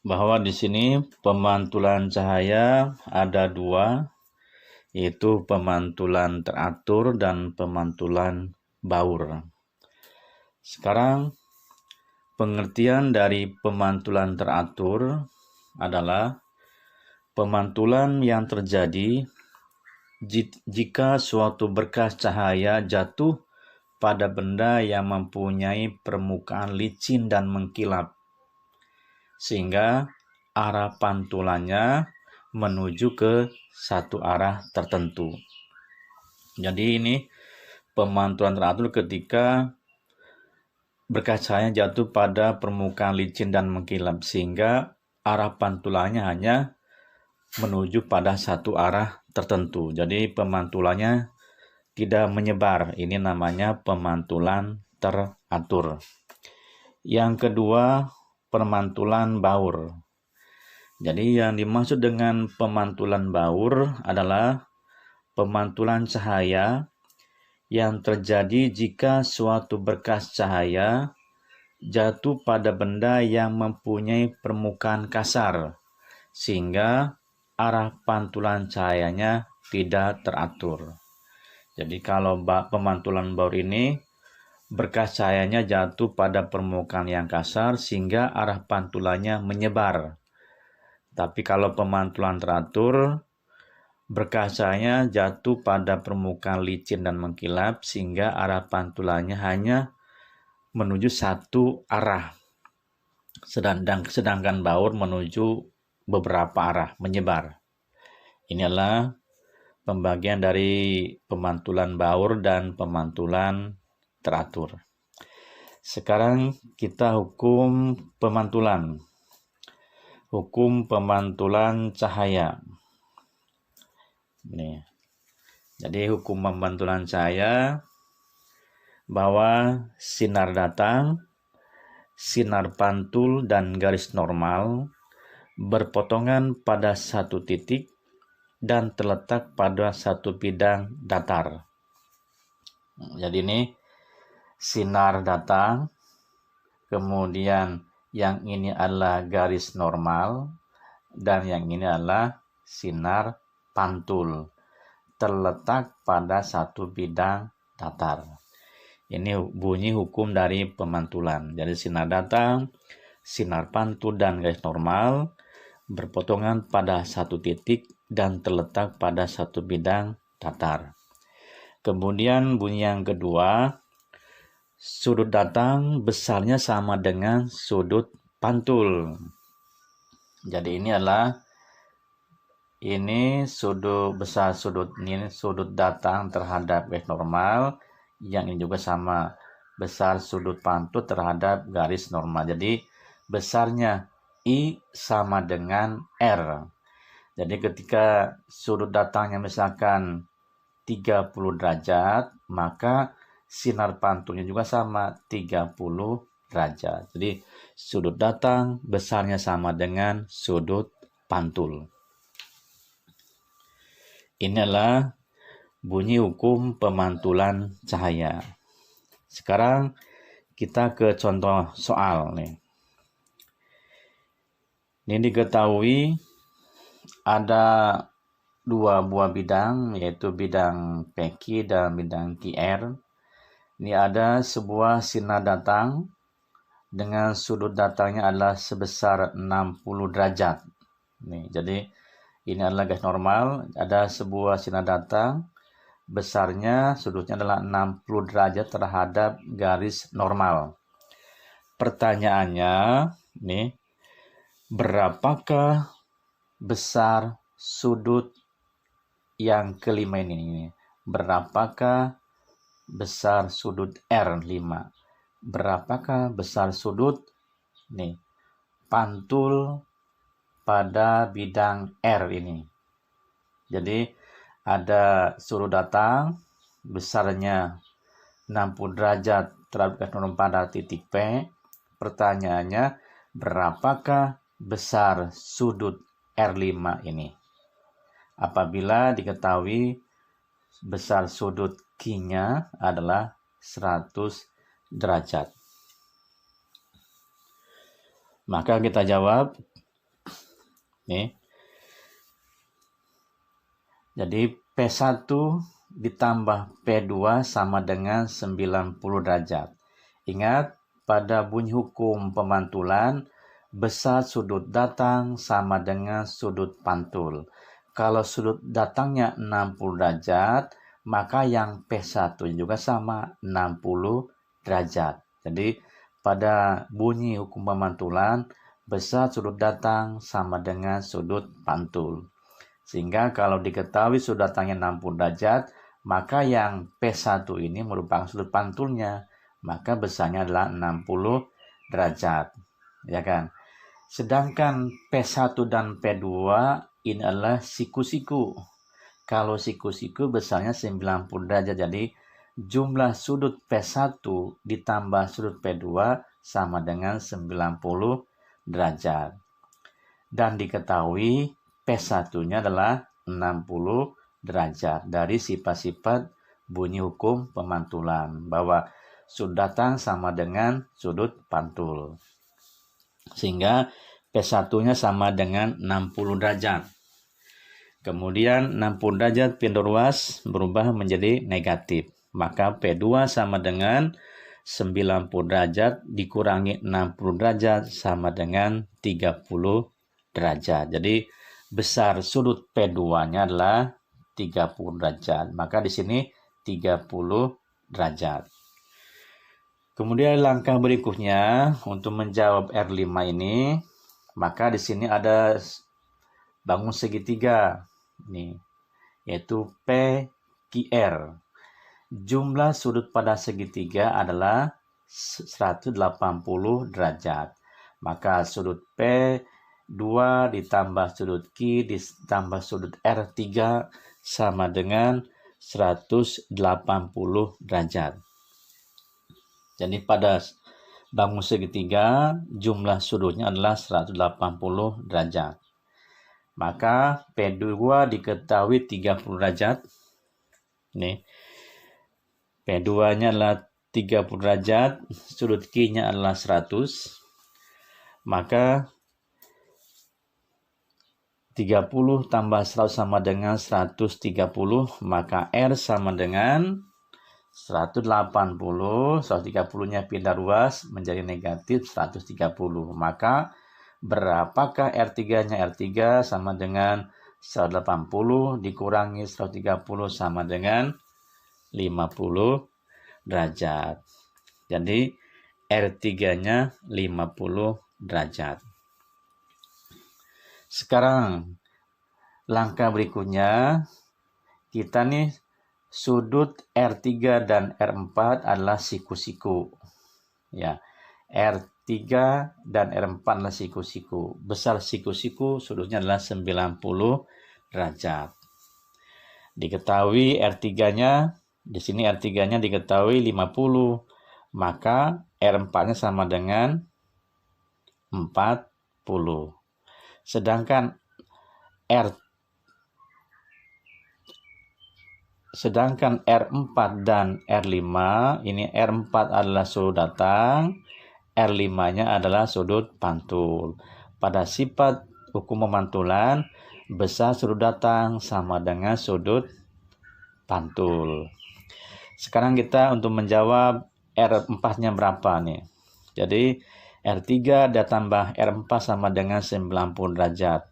bahwa di sini pemantulan cahaya ada dua, yaitu pemantulan teratur dan pemantulan baur. Sekarang pengertian dari pemantulan teratur adalah pemantulan yang terjadi jika suatu berkas cahaya jatuh pada benda yang mempunyai permukaan licin dan mengkilap, sehingga arah pantulannya menuju ke satu arah tertentu. Jadi ini pemantulan teratur ketika berkas cahaya jatuh pada permukaan licin dan mengkilap, sehingga arah pantulannya hanya menuju pada satu arah tertentu. Jadi pemantulannya tidak menyebar. Ini namanya pemantulan teratur. Yang kedua, pemantulan baur. Jadi yang dimaksud dengan pemantulan baur adalah pemantulan cahaya yang terjadi jika suatu berkas cahaya jatuh pada benda yang mempunyai permukaan kasar, sehingga arah pantulan cahayanya tidak teratur. Jadi kalau pemantulan baur ini, berkas cahayanya jatuh pada permukaan yang kasar sehingga arah pantulannya menyebar. Tapi kalau pemantulan teratur, berkas cahayanya jatuh pada permukaan licin dan mengkilap sehingga arah pantulannya hanya menuju satu arah. Sedangkan baur menuju beberapa arah, menyebar. Ini adalah pembagian dari pemantulan baur dan pemantulan teratur. Sekarang kita hukum pemantulan. Hukum pemantulan cahaya. Nih. Jadi hukum pemantulan cahaya bahwa sinar datang, sinar pantul dan garis normal berpotongan pada satu titik dan terletak pada satu bidang datar. Jadi ini sinar datang, kemudian yang ini adalah garis normal, dan yang ini adalah sinar pantul, terletak pada satu bidang datar. Ini bunyi hukum dari pemantulan. Jadi sinar datang, sinar pantul, dan garis normal berpotongan pada satu titik dan terletak pada satu bidang datar. Kemudian bunyi yang kedua, sudut datang besarnya sama dengan sudut pantul. Jadi ini adalah sudut datang terhadap garis normal, yang ini juga sama besar sudut pantul terhadap garis normal. Jadi besarnya I sama dengan R. Jadi ketika sudut datangnya misalkan 30 derajat, maka sinar pantulnya juga sama 30 derajat. Jadi sudut datang besarnya sama dengan sudut pantul. Inilah bunyi hukum pemantulan cahaya. Sekarang kita ke contoh soal nih. Ini diketahui ada dua buah bidang, yaitu bidang PQ dan bidang QR. Ini ada sebuah sinar datang dengan sudut datangnya adalah sebesar 60 derajat. Nih, jadi ini adalah garis normal, ada sebuah sinar datang, besarnya sudutnya adalah 60 derajat terhadap garis normal. Pertanyaannya, nih, berapakah besar sudut yang kelima ini? Berapakah besar sudut R5? Berapakah besar sudut pantul pada bidang R ini? Jadi ada sudut datang besarnya 60 derajat terhadap garis normal pada titik P. Pertanyaannya, berapakah besar sudut R5 ini? Apabila diketahui besar sudut Q-nya adalah 100 derajat. Maka kita jawab Nih. Jadi P1 ditambah P2 sama dengan 90 derajat. Ingat, pada bunyi hukum pemantulan, besar sudut datang sama dengan sudut pantul. Kalau sudut datangnya 60 derajat, maka yang P1 juga sama 60 derajat. Jadi pada bunyi hukum pemantulan, besar sudut datang sama dengan sudut pantul. Sehingga kalau diketahui sudut datangnya 60 derajat, maka yang P1 ini merupakan sudut pantulnya, maka besarnya adalah 60 derajat. Ya kan? Sedangkan P1 dan P2 ini adalah siku-siku. Kalau siku-siku besarnya 90 derajat. Jadi jumlah sudut P1 ditambah sudut P2 sama dengan 90 derajat. Dan diketahui P1-nya adalah 60 derajat dari sifat-sifat bunyi hukum pemantulan, bahwa sudut datang sama dengan sudut pantul. Sehingga P1-nya sama dengan 60 derajat. Kemudian 60 derajat pindah ruas berubah menjadi negatif. Maka P2 sama dengan 90 derajat dikurangi 60 derajat sama dengan 30 derajat. Jadi besar sudut P2-nya adalah 30 derajat. Maka di sini 30 derajat. Kemudian langkah berikutnya untuk menjawab R5 ini, maka di sini ada bangun segitiga nih, yaitu PQR. Jumlah sudut pada segitiga adalah 180 derajat. Maka sudut P2 ditambah sudut Q ditambah sudut R3 sama dengan 180 derajat. Jadi pada bangun segitiga jumlah sudutnya adalah 180 derajat. Maka P2 diketahui 30 derajat. Nih. P2-nya adalah 30 derajat, sudut Q-nya adalah 100. Maka 30 tambah 100 sama dengan 130, maka R sama dengan 180, 130-nya pindah ruas menjadi negatif 130. Maka berapakah R3-nya? R3 sama dengan 180 dikurangi 130 sama dengan 50 derajat. Jadi R3-nya 50 derajat. Sekarang langkah berikutnya, kita nih sudut R3 dan R4 adalah siku-siku. Ya. R3 dan R4 adalah siku-siku. Besar siku-siku sudutnya adalah 90 derajat. Diketahui R3-nya, di sini R3-nya diketahui 50. Maka R4-nya sama dengan 40. Sedangkan R4 dan R5, ini R4 adalah sudut datang, R5-nya adalah sudut pantul. Pada sifat hukum pemantulan, besar sudut datang sama dengan sudut pantul. Sekarang kita untuk menjawab R4-nya berapa nih. Jadi R3 ditambah R4 sama dengan 90 derajat.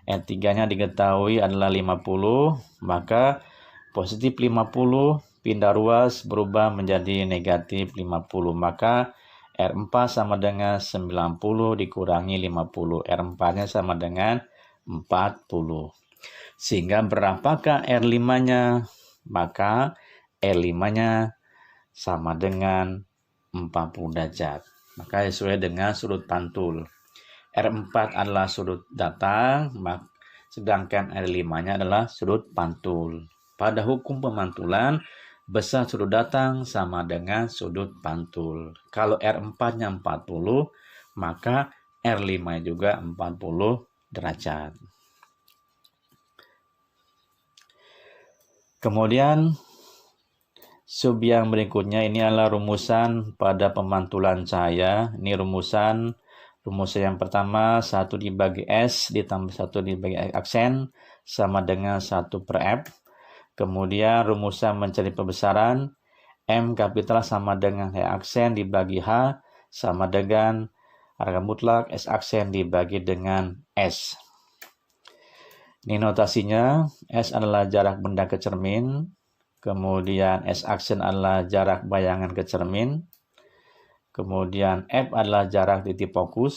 R3-nya diketahui adalah 50, maka positif 50 pindah ruas berubah menjadi negatif 50. Maka R4 sama dengan 90 dikurangi 50. R4-nya sama dengan 40. Sehingga berapakah R5-nya? Maka R5-nya sama dengan 40 derajat. Maka sesuai dengan sudut pantul. R4 adalah sudut datang, sedangkan R5-nya adalah sudut pantul. Pada hukum pemantulan, besar sudut datang sama dengan sudut pantul. Kalau R4-nya 40, maka R5-nya juga 40 derajat. Kemudian sub yang berikutnya ini adalah rumusan pada pemantulan cahaya. Ini rumusan Rumus yang pertama, 1 dibagi S ditambah 1 dibagi X aksen sama dengan 1 per F. Kemudian rumusan mencari pembesaran, M kapital sama dengan H aksen dibagi H sama dengan harga mutlak S aksen dibagi dengan S. Ini notasinya, S adalah jarak benda ke cermin, kemudian S aksen adalah jarak bayangan ke cermin, kemudian F adalah jarak titik fokus,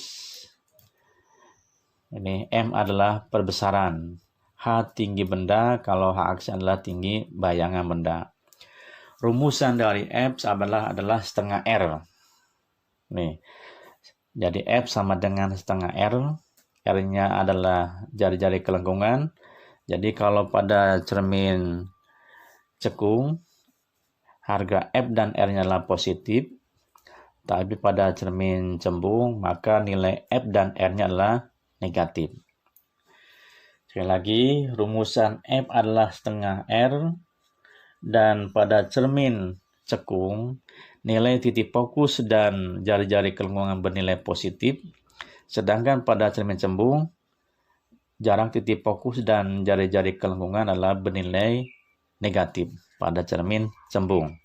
ini M adalah perbesaran, H tinggi benda, kalau H aksen adalah tinggi bayangan benda. Rumusan dari F adalah setengah R. Nih, jadi F sama dengan setengah R. R-nya adalah jari-jari kelengkungan. Jadi kalau pada cermin cekung, harga F dan R-nya adalah positif. Tapi pada cermin cembung, maka nilai F dan R-nya adalah negatif. Sekali lagi, rumusan F adalah setengah R, dan pada cermin cekung, nilai titik fokus dan jari-jari kelengkungan bernilai positif, sedangkan pada cermin cembung, jarak titik fokus dan jari-jari kelengkungan adalah bernilai negatif pada cermin cembung.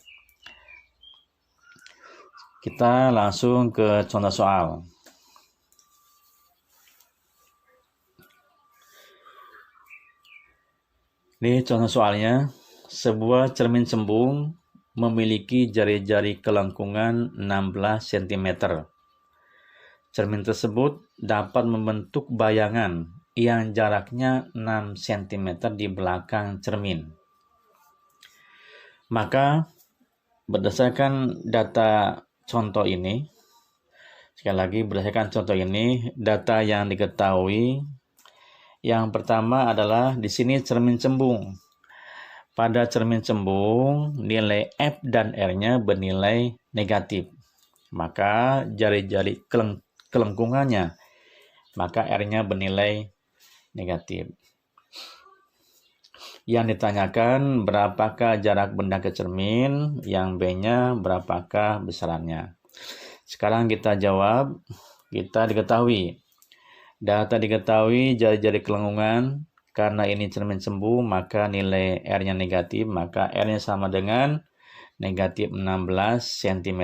Kita langsung ke contoh soal. Ini contoh soalnya, sebuah cermin cembung memiliki jari-jari kelengkungan 16 cm. Cermin tersebut dapat membentuk bayangan yang jaraknya 6 cm di belakang cermin. Maka berdasarkan data contoh ini, sekali lagi berdasarkan contoh ini, data yang diketahui, yang pertama adalah di sini cermin cembung. Pada cermin cembung, nilai F dan R-nya bernilai negatif. Maka jari-jari kelengkungannya, maka R-nya bernilai negatif. Yang ditanyakan berapakah jarak benda ke cermin, yang B-nya berapakah besarannya. Sekarang kita jawab, kita diketahui. Data diketahui jari-jari kelengkungan, karena ini cermin cembung, maka nilai R-nya negatif, maka R-nya sama dengan negatif 16 cm.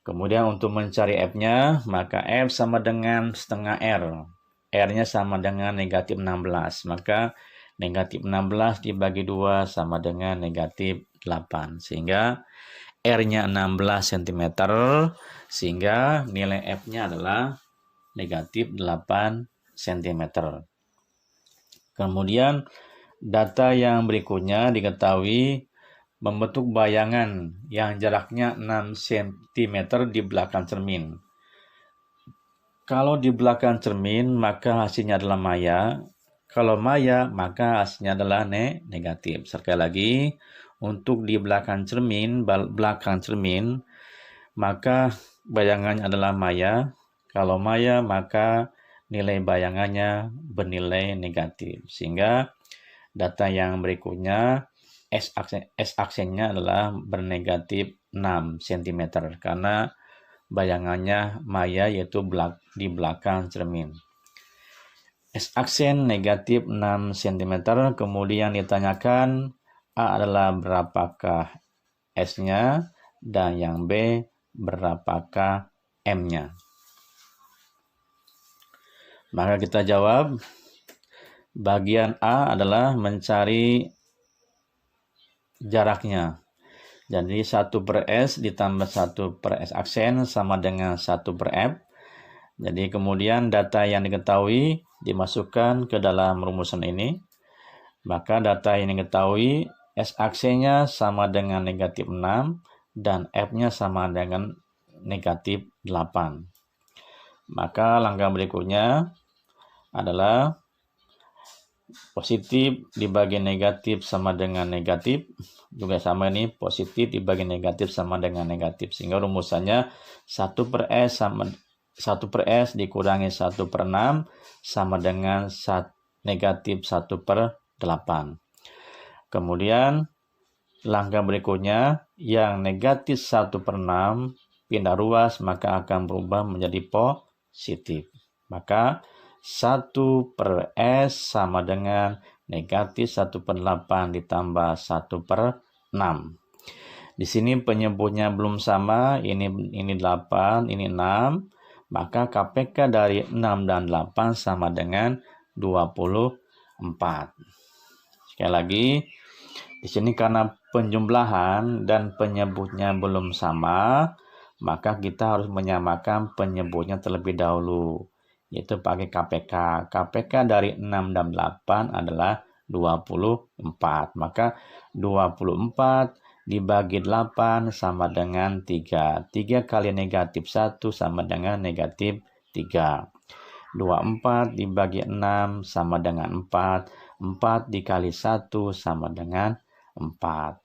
Kemudian untuk mencari F-nya, maka F sama dengan setengah R. R-nya sama dengan negatif 16, maka negatif 16 dibagi 2 sama dengan negatif 8. Sehingga R-nya 16 cm, sehingga nilai F-nya adalah negatif 8 cm. Kemudian data yang berikutnya diketahui membentuk bayangan yang jaraknya 6 cm di belakang cermin. Kalau di belakang cermin, maka hasilnya adalah maya. Kalau maya, maka hasilnya adalah negatif. Sekali lagi, untuk di belakang cermin, maka bayangannya adalah maya. Kalau maya, maka nilai bayangannya bernilai negatif. Sehingga data yang berikutnya, S aksennya adalah bernegatif 6 cm. Karena bayangannya maya, yaitu di belakang cermin. S aksen negatif 6 cm. Kemudian ditanyakan A adalah berapakah S-nya, dan yang B berapakah M-nya. Maka kita jawab, bagian A adalah mencari jaraknya. Jadi 1 per S ditambah 1 per S aksen sama dengan 1 per F. Jadi kemudian data yang diketahui dimasukkan ke dalam rumusan ini. Maka data yang diketahui, S aksennya sama dengan negatif 6 dan F-nya sama dengan negatif 8. Maka langkah berikutnya adalah positif dibagi negatif sama dengan negatif, juga sama ini positif dibagi negatif sama dengan negatif, sehingga rumusannya 1 per S sama 1 per S dikurangi 1 per 6 sama dengan negatif 1 per 8. Kemudian langkah berikutnya, yang negatif 1 per 6 pindah ruas, maka akan berubah menjadi positif. Maka 1/S sama dengan negatif 1/8 ditambah 1/6. Di sini penyebutnya belum sama, ini 8, ini 6, maka KPK dari 6 dan 8 sama dengan 24. Sekali lagi, di sini karena penjumlahan dan penyebutnya belum sama, maka kita harus menyamakan penyebutnya terlebih dahulu, yaitu pakai KPK. KPK dari 6 dan 8 adalah 24. Maka 24 dibagi 8 sama dengan 3. 3 kali negatif 1 sama dengan negatif 3. 24 dibagi 6 sama dengan 4. 4 dikali 1 sama dengan 4.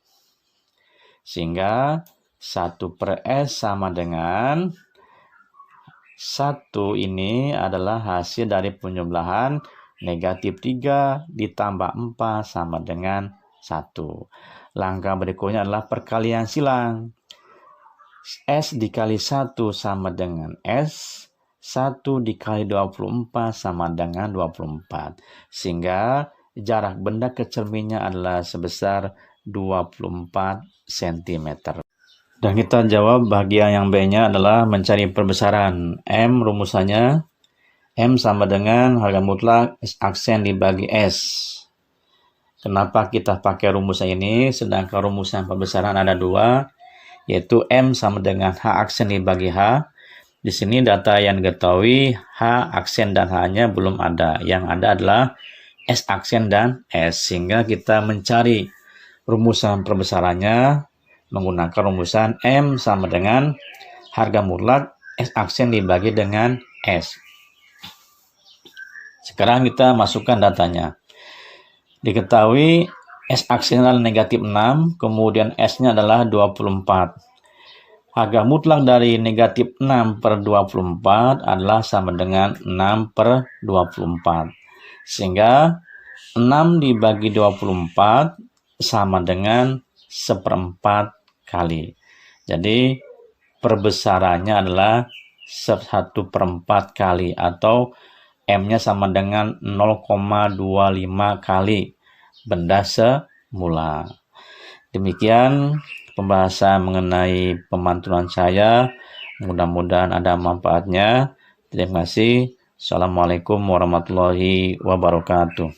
Sehingga 1/S sama dengan 1 ini adalah hasil dari penjumlahan negatif 3 ditambah 4 sama dengan 1. Langkah berikutnya adalah perkalian silang. S dikali 1 sama dengan S. 1 dikali 24 sama dengan 24. Sehingga jarak benda ke cerminnya adalah sebesar 24 cm. Dan kita jawab bagian yang B-nya adalah mencari perbesaran. M rumusannya, M sama dengan harga mutlak S aksen dibagi S. Kenapa kita pakai rumusan ini, sedangkan rumusan pembesaran ada 2, yaitu M sama dengan H aksen dibagi H. Di sini data yang diketahui H aksen dan H-nya belum ada. Yang ada adalah S aksen dan S. Sehingga kita mencari rumusan perbesarannya menggunakan rumusan M sama dengan harga mutlak S aksen dibagi dengan S. Sekarang kita masukkan datanya. Diketahui S aksen adalah negatif 6, kemudian S-nya adalah 24. Harga mutlak dari negatif 6/24 adalah sama dengan 6/24. Sehingga 6 dibagi 24 sama dengan 1/4 kali. Jadi perbesarannya adalah 1/4 kali atau M-nya sama dengan 0,25 kali benda semula. Demikian pembahasan mengenai pemantulan saya. Mudah-mudahan ada manfaatnya. Terima kasih. Assalamualaikum warahmatullahi wabarakatuh.